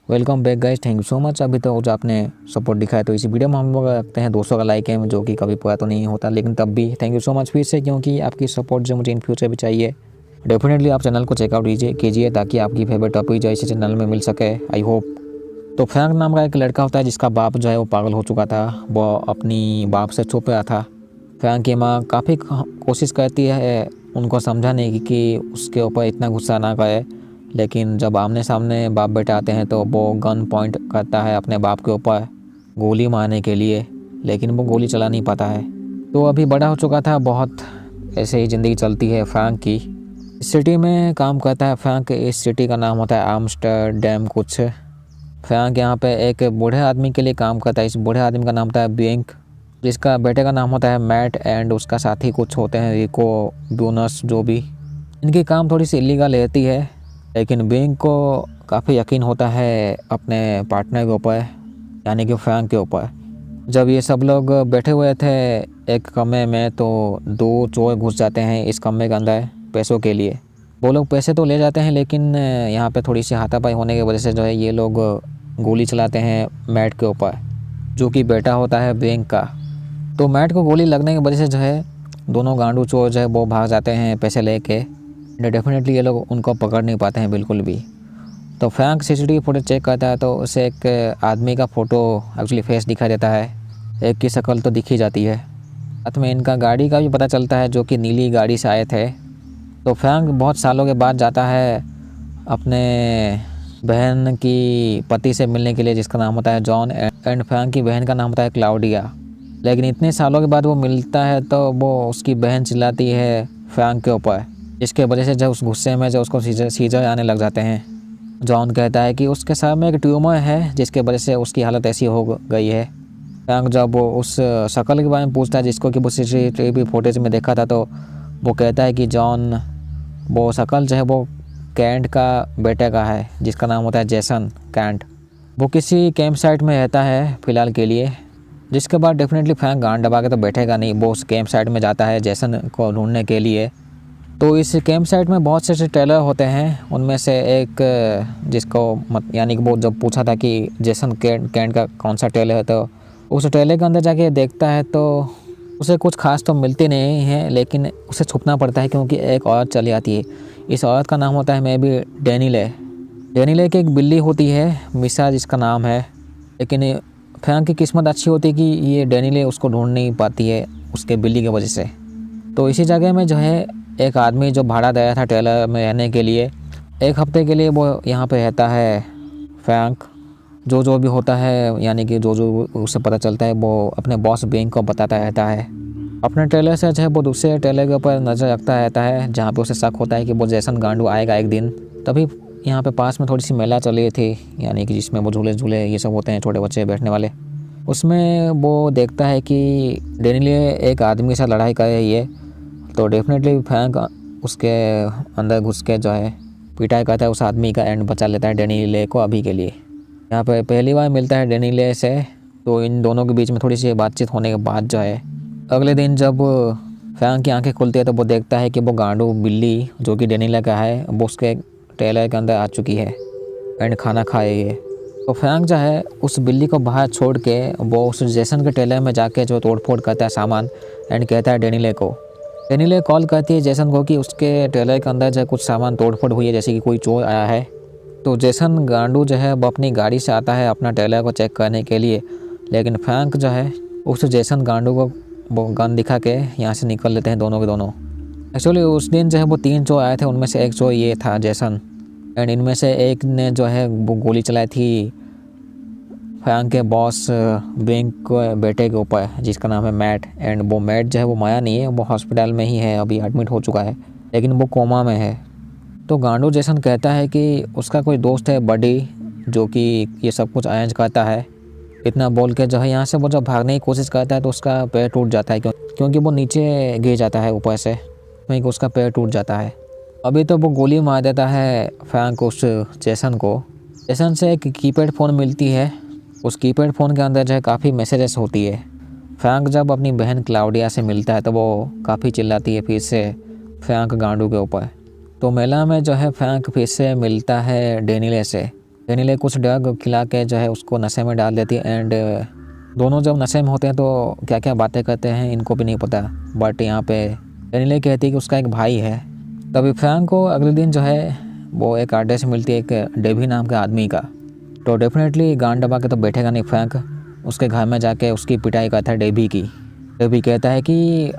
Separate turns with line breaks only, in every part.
Welcome back guys, thank you so much. अभी तो जो आपने सपोर्ट दिखाया तो इसी वीडियो में हम लोग रखते हैं 200 का लाइक है, जो कि कभी पूरा तो नहीं होता, लेकिन तब भी थैंक यू सो मच फिर से, क्योंकि आपकी सपोर्ट जो मुझे इन फ्यूचर भी चाहिए। डेफिनेटली आप चैनल को चेकआउट कीजिए ताकि आपकी फेवरेट टॉपिक जो इसी चैनल में मिल सके, आई होप। तो फ्रैंक नाम का एक लड़का होता है जिसका बाप जो है वो पागल हो चुका था। वो अपनी बाप से छुप रहा था। फ्रैंक की माँ काफ़ी कोशिश करती है उनको समझाने की कि उसके ऊपर इतना गुस्सा ना करे, लेकिन जब आमने सामने बाप बेटा आते हैं तो वो गन पॉइंट करता है अपने बाप के ऊपर गोली मारने के लिए, लेकिन वो गोली चला नहीं पाता है। तो अभी बड़ा हो चुका था बहुत, ऐसे ही ज़िंदगी चलती है फ्रैंक की। इस सिटी में काम करता है फ्रैंक। इस सिटी का नाम होता है आम्स्टरडैम कुछ। फ्रैंक यहाँ पे एक बूढ़े आदमी के लिए काम करता है। इस बूढ़े आदमी का नाम होता है बैंक, जिसका बेटे का नाम होता है मैट, एंड उसका साथी कुछ होते हैं रिको, बोनस, जो भी। इनकी काम थोड़ी सी इलीगल रहती है, लेकिन बैंक को काफ़ी यकीन होता है अपने पार्टनर के ऊपर, यानी कि फ्रैंक के ऊपर। जब ये सब लोग बैठे हुए थे एक कमरे में तो दो चोर घुस जाते हैं इस कमरे के अंदर पैसों के लिए। वो लोग पैसे तो ले जाते हैं, लेकिन यहाँ पे थोड़ी सी हाथापाई होने की वजह से जो है ये लोग गोली चलाते हैं मैट के ऊपर, जो कि बेटा होता है बैंक का। तो मैट को गोली लगने की वजह से जो है दोनों गांडू चोर जो है वो भाग जाते हैं पैसे लेके। डेफिनेटली ये लोग उनको पकड़ नहीं पाते हैं बिल्कुल भी। तो फ्रैंक सीसीटीवी फुटेज चेक करता है तो उसे एक आदमी का फ़ोटो, एक्चुअली फेस दिखाई देता है। एक की शक्ल तो दिखी जाती है। साथ में इनका गाड़ी का भी पता चलता है, जो कि नीली गाड़ी से आए थे। तो फ्रैंक बहुत सालों के बाद जाता है अपने बहन की पति से मिलने के लिए, जिसका नाम होता है जॉन, एंड फ्रैंक की बहन का नाम होता है क्लाउडिया। लेकिन इतने सालों के बाद वो मिलता है तो वो उसकी बहन चिल्लाती है फ्रैंक के ऊपर, जिसके वजह से जब उस गुस्से में जो उसको सीजर आने लग जाते हैं। जॉन कहता है कि उसके सर में एक ट्यूमर है जिसके वजह से उसकी हालत ऐसी हो गई है। फ्रैंक जब वो उस शक्ल के बारे में पूछता है जिसको कि वो सीसीटीवी फुटेज में देखा था, तो वो कहता है कि जॉन, वो शक्ल जो है वो कैंट का बेटे का है, जिसका नाम होता है जेसन कैंट। वो किसी कैंप साइट में रहता है फ़िलहाल के लिए, जिसके बाद डेफिनेटली फ्रैंक गांड दबा के तो बैठेगा नहीं। वो उस कैंप साइट में जाता है जेसन को ढूंढने के लिए। तो इस कैंप साइट में बहुत से टेलर होते हैं। उनमें से एक जिसको यानी कि वो जब पूछा था कि जेसन कैंट का कौन सा टेलर है, तो उस टेलर के अंदर जाके देखता है तो उसे कुछ खास तो मिलती नहीं है, लेकिन उसे छुपना पड़ता है क्योंकि एक औरत चली आती है। इस औरत का नाम होता है मे बी डेनिले। डेनिले की एक बिल्ली होती है मिसा, जिसका नाम है। लेकिन फ्रैंक की किस्मत अच्छी होती है कि ये डेनिले उसको ढूंढ नहीं पाती है उसके बिल्ली की वजह से। तो इसी जगह में जो है एक आदमी जो भाड़ा दिया था टेलर में रहने के लिए, एक हफ्ते के लिए वो यहाँ पे रहता है। फ्रैंक जो भी होता है, यानी कि जो उसे पता चलता है, वो अपने बॉस बैंक को बताता रहता है। अपने टेलर से जो है वो दूसरे टेलर के ऊपर नज़र रखता रहता है, जहाँ पे उसे शक होता है कि वो जेसन गांडू आएगा एक दिन। तभी यहाँ पे पास में थोड़ी सी मेला चल रही थी, यानी कि जिसमें वो झूले ये सब होते हैं, छोटे बच्चे बैठने वाले। उसमें वो देखता है कि डेनिले एक आदमी के साथ लड़ाई कर रही है। तो डेफिनेटली फ्रैंक उसके अंदर घुस के जो है पिटाई करता है उस आदमी का, एंड बचा लेता है डेनिले को अभी के लिए। यहाँ पे पहली बार मिलता है डेनिले से, तो इन दोनों के बीच में थोड़ी सी बातचीत होने के बाद जो है अगले दिन जब फ्रैंक की आंखें खुलती है तो वो देखता है कि वो गांडू बिल्ली जो कि डेनिले का है, वो उसके टेलर के अंदर आ चुकी है एंड खाना खा रही है। तो फ्रैंक जो है उस बिल्ली को बाहर छोड़ के वो उस जेसन के टेलर में जाके जो तोड़फोड़ करता है सामान, एंड कहता है डेनिले को। डेनिले कॉल करती है जेसन को कि उसके टेलर के अंदर जो कुछ सामान तोड़फोड़ हुई है, जैसे कि कोई चोर आया है। तो जेसन गांडू जो है वो अपनी गाड़ी से आता है अपना टेलर को चेक करने के लिए, लेकिन फ्रैंक जो है उस जेसन गांडू को वो गन दिखा के यहाँ से निकल लेते हैं दोनों के दोनों। एक्चुअली उस दिन जो है वो 3 चोर आए थे, उनमें से एक चोर ये था जेसन, एंड इनमें से एक ने जो है वो गोली चलाई थी फ्रैंक के बॉस बैंक के बेटे के ऊपर, जिसका नाम है मैट। एंड वो मैट जो है वो माया नहीं है, वो हॉस्पिटल में ही है, अभी एडमिट हो चुका है, लेकिन वो कोमा में है। तो गांडू जेसन कहता है कि उसका कोई दोस्त है बडी, जो कि ये सब कुछ अरेंज करता है। इतना बोल के जो है यहाँ से वो जब भागने की कोशिश करता है तो उसका पैर टूट जाता है, क्योंकि वो नीचे गिर जाता है ऊपर से, वहीं उसका पैर टूट जाता है। अभी तो वो गोली मार देता है फ्रैंक उस जेसन को। जेसन से एक कीपैड फ़ोन मिलती है। उस कीपैड फ़ोन के अंदर जो है काफ़ी मैसेजेस होती है। फ्रैंक जब अपनी बहन क्लाउडिया से मिलता है तो वो काफ़ी चिल्लाती है फिर से फ्रैंक गांडू के ऊपर। तो मेला में जो है फ्रैंक फिर से मिलता है डेनिले से। डेनिले कुछ ड्रग खिला के जो है उसको नशे में डाल देती है एंड दोनों जब नशे में होते हैं तो क्या क्या बातें करते हैं इनको भी नहीं पता। बट यहाँ पे डेनिले कहती है कि उसका एक भाई है। तभी फ्रैंक को अगले दिन जो है वो एक एड्रेस मिलती है एक डेवी नाम के आदमी का। तो डेफिनेटली गांड दबा के तो बैठेगा नहीं फ्रैंक, उसके घर में जाके उसकी पिटाई करता है डेवी की। डेवी कहता है कि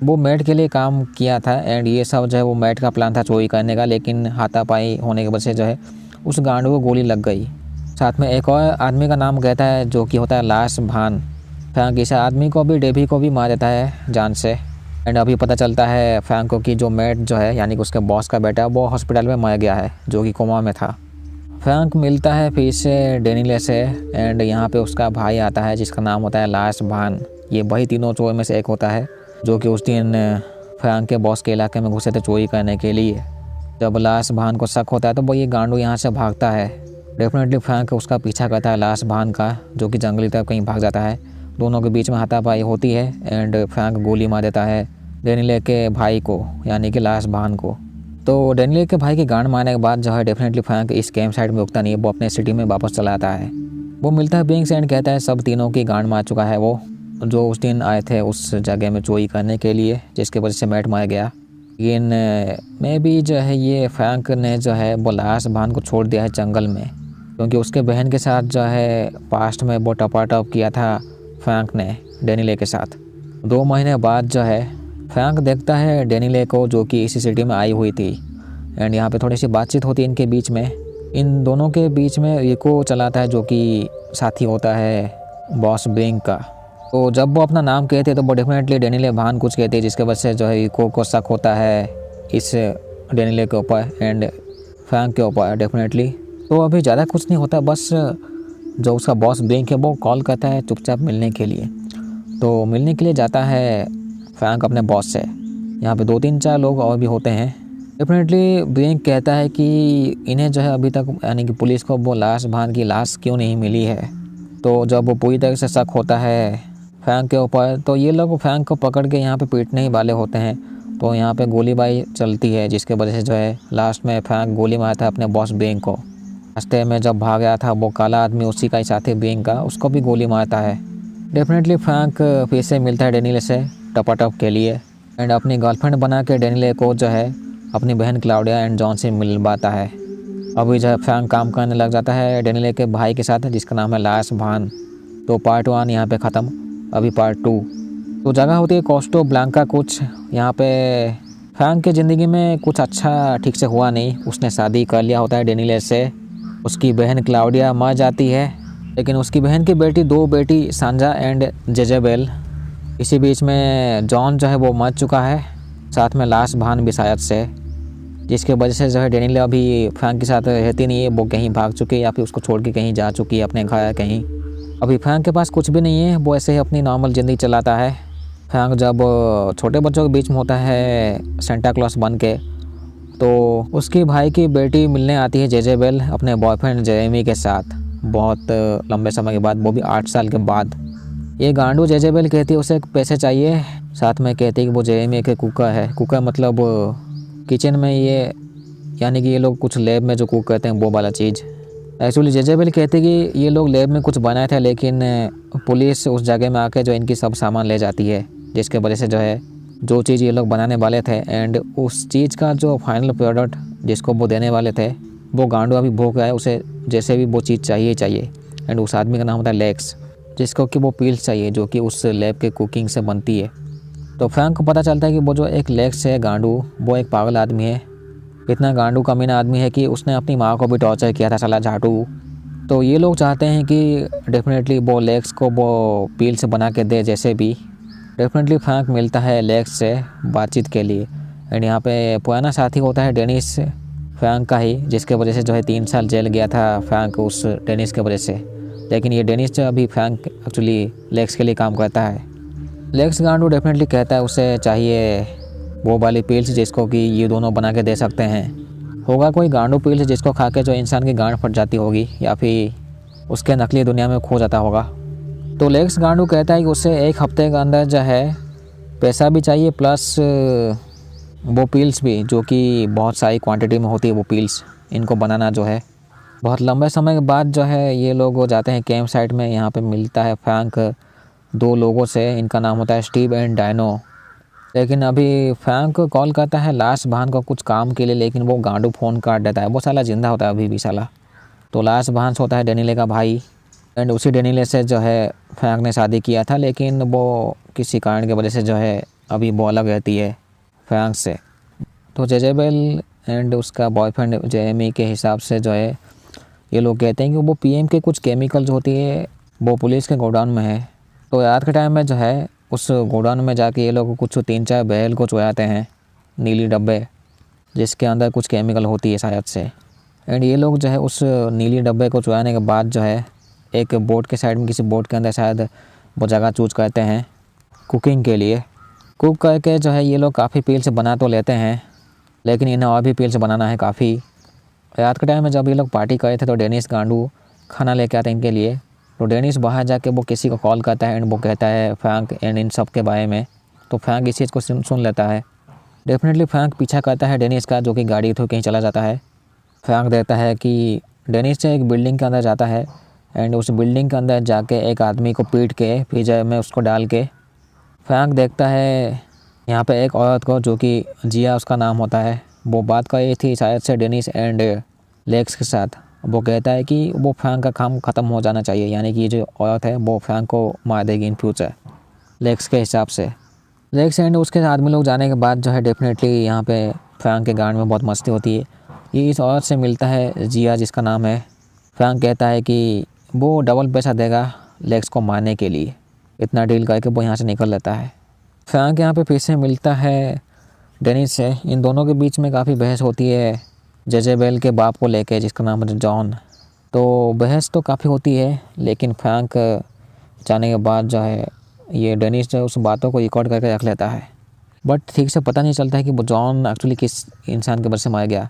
वो मैट के लिए काम किया था एंड ये सब जो है वो मैट का प्लान था चोरी करने का, लेकिन हाथापाई होने की वजह से जो है उस गांड को गोली लग गई। साथ में एक और आदमी का नाम कहता है जो कि होता है लाश भान। फ्रैंक इस आदमी को भी डेवी को भी मार देता है जान से। एंड अभी पता चलता है फ्रैंक को कि जो मैट जो है यानी कि उसके बॉस का बेटा वो हॉस्पिटल में मर गया है जो कि कोमा में था। फ्रैंक मिलता है फिर से डेनिले से एंड यहाँ पे उसका भाई आता है जिसका नाम होता है लाश भान। ये वही तीनों चोर में से एक होता है जो कि उस दिन फ्रैंक के बॉस के इलाके में घुसे थे चोरी करने के लिए। जब लाश भान को शक होता है तो वो ये गांडू यहाँ से भागता है। डेफिनेटली फ्रैंक उसका पीछा करता है लाश भान का जो कि जंगली तरफ कहीं भाग जाता है। दोनों के बीच में हाथापाई होती है एंड फ्रैंक गोली मार देता है डेनिले के भाई को यानी कि लाश भान को। तो डेनिले के भाई की गांड मारने के बाद जो है डेफिनेटली फ्रैंक इस कैंप साइट में रुकता नहीं है, वो अपने सिटी में वापस चला आता है। वो मिलता है बिंग्स एंड कहता है सब तीनों की गांड मार चुका है वो जो उस दिन आए थे उस जगह में चोरी करने के लिए जिसके वजह से मैट मार गया। लेकिन मैं भी जो है ये फ्रैंक ने जो है वो लाश भान को छोड़ दिया है जंगल में, क्योंकि उसके बहन के साथ जो है पास्ट में वो टपाटप किया था फ्रैंक ने डेनिले के साथ। 2 महीने बाद जो है फ्रैंक देखता है डेनिले को जो कि इसी सिटी में आई हुई थी एंड यहाँ पे थोड़ी सी बातचीत होती है इनके बीच में। इन दोनों के बीच में रिको चलाता है जो कि साथी होता है बॉस बिंग का। तो जब वो अपना नाम कहते हैं तो वो डेफिनेटली डेनिले भान कुछ कहते हैं जिसके वजह से जो है रिको को शक होता है इस डेनिले के ऊपर एंड फ्रैंक के ऊपर डेफिनेटली। तो अभी ज़्यादा कुछ नहीं होता, बस जो उसका बॉस बिंग है वो कॉल करता है चुपचाप मिलने के लिए। तो मिलने के लिए जाता है फ्रैंक अपने बॉस से। यहाँ पे 2-3-4 लोग और भी होते हैं। डेफिनेटली बिंग कहता है कि इन्हें जो है अभी तक यानी कि पुलिस को वो लाश भान की लाश क्यों नहीं मिली है। तो जब वो पूरी तरह से शक होता है फ्रैंक के ऊपर तो ये लोग फ्रैंक को पकड़ के यहाँ पे पीटने ही वाले होते हैं। तो यहाँ पे गोलीबारी चलती है जिसके वजह से जो है लास्ट में फ्रैंक गोली मारता है अपने बॉस बिंग को। रास्ते में जब भाग गया था वो काला आदमी उसी का ही साथी बिंग का, उसको भी गोली मारता है। डेफिनेटली फ्रैंक फिर से मिलता है डेनिले से टपाटप के लिए एंड अपनी गर्लफ्रेंड बना के डेनिले को जो है अपनी बहन क्लाउडिया एंड जॉन से मिलवाता है। अभी जो है फ्रैंक काम करने लग जाता है डेनिले के भाई के साथ जिसका नाम है लाश भान। तो पार्ट 1 यहाँ पे ख़त्म, अभी पार्ट 2। तो जगह होती है कोस्टा ब्लांका। कुछ यहाँ पे फ्रैंक की ज़िंदगी में कुछ अच्छा ठीक से हुआ नहीं। उसने शादी कर लिया होता है डेनिले से, उसकी बहन क्लाउडिया मर जाती है, लेकिन उसकी बहन की बेटी 2 बेटी सांजा एंड जेजेबेल। इसी बीच में जॉन जो है वो मर चुका है, साथ में लाश भान भी शायद से, जिसके वजह से जो है डेनिले अभी फ्रैंक के साथ रहती नहीं है, वो कहीं भाग चुकी है या फिर उसको छोड़ के कहीं जा चुकी है अपने घर कहीं। अभी फ्रैंक के पास कुछ भी नहीं है, वो ऐसे ही अपनी नॉर्मल ज़िंदगी चलाता है। फ्रैंक जब छोटे बच्चों के बीच में होता है सेंटा क्लॉज बन के, तो उसकी भाई की बेटी मिलने आती है जेजेबेल अपने बॉयफ्रेंड जेरेमी के साथ बहुत लंबे समय के बाद, वो भी 8 साल के बाद। ये गांडू जेजेबेल कहती है उसे पैसे चाहिए, साथ में कहती है कि वो जेरेमी के कुकर है। कुकर मतलब किचन में ये यानी कि ये लोग कुछ लैब में जो कुक करते हैं वो वाला चीज़। एक्चुअली जेजेबेल कहती है कि ये लोग लैब में कुछ बनाए थे, लेकिन पुलिस उस जगह में आके जो इनकी सब सामान ले जाती है, जिसके वजह से जो है जो चीज़ ये लोग बनाने वाले थे एंड उस चीज़ का जो फाइनल प्रोडक्ट जिसको वो देने वाले थे वो गांडू अभी भोग रहा है, उसे जैसे भी वो चीज़ चाहिए चाहिए। एंड उस आदमी का नाम होता है लेक्स, जिसको कि वो पील्स चाहिए जो कि उस लैब के कुकिंग से बनती है। तो फ्रैंक को पता चलता है कि वो जो एक लेक्स है गांडू, वो एक पागल आदमी है। इतना गांडू कमीना आदमी है कि उसने अपनी माँ को भी टॉर्चर किया था साला झाटू। तो ये लोग चाहते हैं कि डेफिनेटली वो लेक्स को वो पील्स बना के दे जैसे भी। डेफिनेटली फ्रैंक मिलता है लेक्स से बातचीत के लिए एंड यहाँ पे पुराना साथी होता है डेनिस, फ्रैंक का ही, जिसके वजह से जो है 3 साल जेल गया था फ्रैंक उस डेनिस के वजह से। लेकिन ये डेनिस जो अभी फ्रैंक एक्चुअली लेक्स के लिए काम करता है। लेक्स गांडू डेफिनेटली कहता है उसे चाहिए वो वाली पील्स जिसको कि ये दोनों बना के दे सकते हैं। होगा कोई गांडू पील्स जिसको खा के जो इंसान की गांड फट जाती होगी या फिर उसके नकली दुनिया में खो जाता होगा। तो लेक्स गांडू कहता है कि उसे 1 हफ्ते के अंदर जो है पैसा भी चाहिए प्लस वो पील्स भी, जो कि बहुत सारी क्वांटिटी में होती है वो पील्स, इनको बनाना जो है। बहुत लंबे समय के बाद जो है ये लोग हो जाते हैं कैंप साइट में। यहाँ पे मिलता है फ्रैंक 2 लोगों से, इनका नाम होता है स्टीव एंड डायनो। लेकिन अभी फ्रैंक कॉल करता है लाश बहन को कुछ काम के लिए, लेकिन वो गांडू फ़ोन काट देता है। वो साला जिंदा होता है अभी भी साला। तो लाश बहन होता है डेनिले का भाई, एंड उसी डेनिले से जो है फ्रैंक ने शादी किया था, लेकिन वो किसी कारण की वजह से जो है अभी वो अलग रहती है फ्रैंक से। तो जेजेबेल एंड उसका बॉयफ्रेंड जेमी के हिसाब से जो है ये लोग कहते हैं कि वो पीएम के कुछ केमिकल जो होती है वो पुलिस के गोडाउन में है। तो रात के टाइम में जो है उस गोडाउन में जाके ये लोग कुछ 3-4 बैल को चुराते हैं, नीली डब्बे जिसके अंदर कुछ केमिकल होती है शायद से। एंड ये लोग जो है उस नीली डब्बे को चुराने के बाद जो है एक बोट के साइड में किसी बोट के अंदर शायद वो जगह चूज करते हैं कुकिंग के लिए। कुक करके जो है ये लोग काफ़ी पील से बना तो लेते हैं, लेकिन इन्हें और भी पील से बनाना है काफ़ी। रात के टाइम में जब ये लोग पार्टी करे थे तो डेनिस गांडू खाना लेके आते हैं इनके लिए। तो डेनिस बाहर जाके वो किसी को कॉल करता है एंड वो कहता है फ्रैंक एंड इन सब के बारे में। तो फ्रैंक इस चीज़ को सुन लेता है। डेफिनेटली फ्रैंक पीछा करता है डेनिस का, जो कि गाड़ी थ्रू कहीं चला जाता है। फ्रैंक देखता है कि डेनिस से एक बिल्डिंग के अंदर जाता है एंड उस बिल्डिंग के अंदर जाके एक आदमी को पीट के फ्रीजर में उसको डाल के फ्रैंक देखता है यहाँ पे एक औरत को, जो कि जिया उसका नाम होता है। वो बात कर रही थी शायद से डेनिस एंड लेक्स के साथ। वो कहता है कि वो फ्रैंक का काम ख़त्म हो जाना चाहिए, यानी कि ये जो औरत है वो फ्रैंक को मार देगी इन फ्यूचर लेक्स के हिसाब से। लेक्स एंड उसके आदमी लोग जाने के बाद जो है डेफिनेटली यहाँ पे फ्रैंक के गांड में बहुत मस्ती होती है। ये इस औरत से मिलता है जिया जिसका नाम है। फ्रैंक कहता है कि वो डबल पैसा देगा लेक्स को मारने के लिए। इतना डील करके वो यहाँ से निकल लेता है। फ्रैंक यहाँ पे फिर से मिलता है डेनिस से। इन दोनों के बीच में काफ़ी बहस होती है जेजेबेल के बाप को लेके, जिसका नाम है जॉन। तो बहस तो काफ़ी होती है, लेकिन फ्रैंक जाने के बाद जो है ये डेनिस जो उस बातों को रिकॉर्ड करके रख लेता है। बट ठीक से पता नहीं चलता है कि वो जॉन एक्चुअली किस इंसान की वजह से मार गया,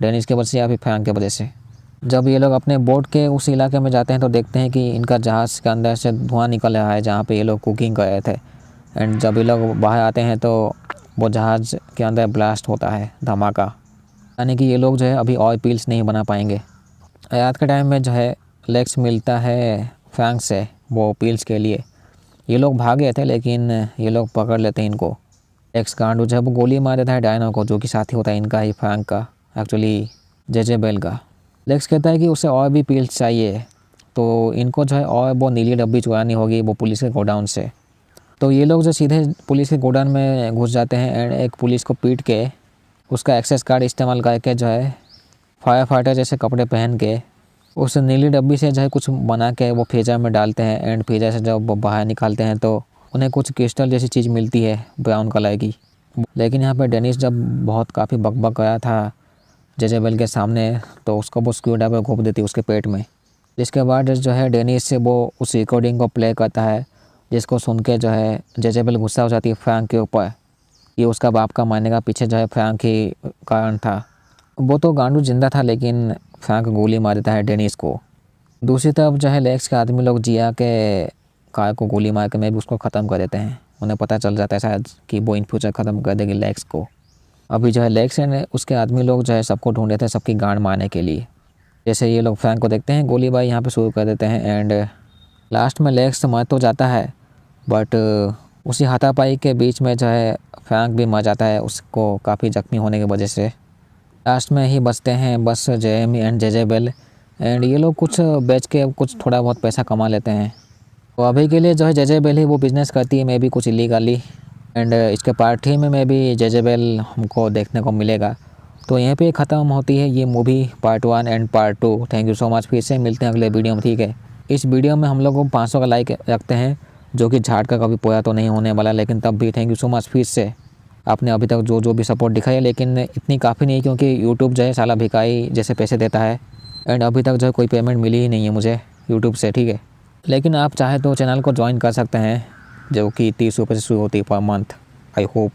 डेनिस की वजह से या फिर फ्रैंक की वजह से। जब ये लोग अपने बोट के उस इलाके में जाते हैं तो देखते हैं कि इनका जहाज़ के अंदर से धुआं निकल रहा है जहाँ पे ये लोग कुकिंग कर रहे थे। एंड जब ये लोग बाहर आते हैं तो वो जहाज़ के अंदर ब्लास्ट होता है, धमाका, यानी कि ये लोग जो है अभी और पील्स नहीं बना पाएंगे। रात के टाइम में जो है लेक्स मिलता है फ्रैंक से वो पील्स के लिए। ये लोग भाग गए थे लेकिन ये लोग पकड़ लेते हैं इनको। लेक्स गांडू जो है वो गोली मार देता है डायनो को, जो कि साथी होता है इनका ही फ्रैंक का, एक्चुअली जेजेबेल का। लेक्स कहता है कि उसे और भी पील्स चाहिए, तो इनको जो है और वो नीली डब्बी चुरानी होगी वो पुलिस के गोडाउन से। तो ये लोग जो सीधे पुलिस के गोडाउन में घुस जाते हैं एंड एक पुलिस को पीट के उसका एक्सेस कार्ड इस्तेमाल करके जो है फायर फाइटर जैसे कपड़े पहन के उस नीली डब्बी से जो है कुछ बना के वो फ्रीजर में डालते हैं। एंड फ्रीजर से जब वो बाहर निकालते हैं तो उन्हें कुछ क्रिस्टल जैसी चीज़ मिलती है ब्राउन कलर की। लेकिन यहाँ पर डेनिस जब बहुत काफ़ी बकबक गया था जेजेबेल के सामने तो उसको वो स्क्रू ड्राइवर घोंप देती उसके पेट में। जिसके बाद जो है डेनिस से वो उस रिकॉर्डिंग को प्ले करता है, जिसको सुन के जो है जेजेबेल गुस्सा हो जाती है फ्रैंक के ऊपर कि उसका बाप का मारने का पीछे जो है फ्रैंक ही कारण था। वो तो गांडू जिंदा था लेकिन फ्रैंक गोली मार देता है डेनिस को। दूसरी तरफ जो है लेक्स के आदमी लोग जिया के कार को गोली मार के में भी उसको ख़त्म कर देते हैं। उन्हें पता चल जाता है शायद कि वो इन फ्यूचर ख़त्म कर देगी लेक्स को। अभी जो है लेक्स एंड उसके आदमी लोग जो है सबको ढूंढ रहे थे सबकी गांड मारने के लिए। जैसे ये लोग फ्रैंक को देखते हैं गोलीबारी यहाँ पे शुरू कर देते हैं एंड लास्ट में लेक्स मर तो जाता है, बट उसी हाथापाई के बीच में जो है फ्रैंक भी मर जाता है उसको काफ़ी ज़ख्मी होने की वजह से। लास्ट में ही बचते हैं बस जेमी एंड जेजेबेल एंड ये लोग कुछ बेच के कुछ थोड़ा बहुत पैसा कमा लेते हैं। तो अभी के लिए जो है जेजेबेल ही वो बिज़नेस करती है, मे भी कुछ इलीगली। एंड इसके पार्ट 3 में भी जेजेबेल हमको देखने को मिलेगा। तो यहीं पे ख़त्म होती है ये movie part 1 and part 2। Thank you so much. फिर से मिलते हैं अगले वीडियो में, ठीक है। इस वीडियो में हम लोग को 500 का लाइक रखते हैं, जो कि झाड़ का कभी पूरा तो नहीं होने वाला, लेकिन तब भी थैंक यू सो मच फिर से। आपने अभी तक जो भी सपोर्ट दिखाई है, लेकिन इतनी काफ़ी नहीं क्योंकि यूट्यूब जो है साला भिखाई जैसे पैसे देता है एंड अभी तक जो है कोई पेमेंट मिली ही नहीं है मुझे यूट्यूब से, ठीक है। लेकिन आप चाहे तो चैनल को ज्वाइन कर सकते हैं, जो कि 30 रुपये से शुरू होती है पर मंथ। I hope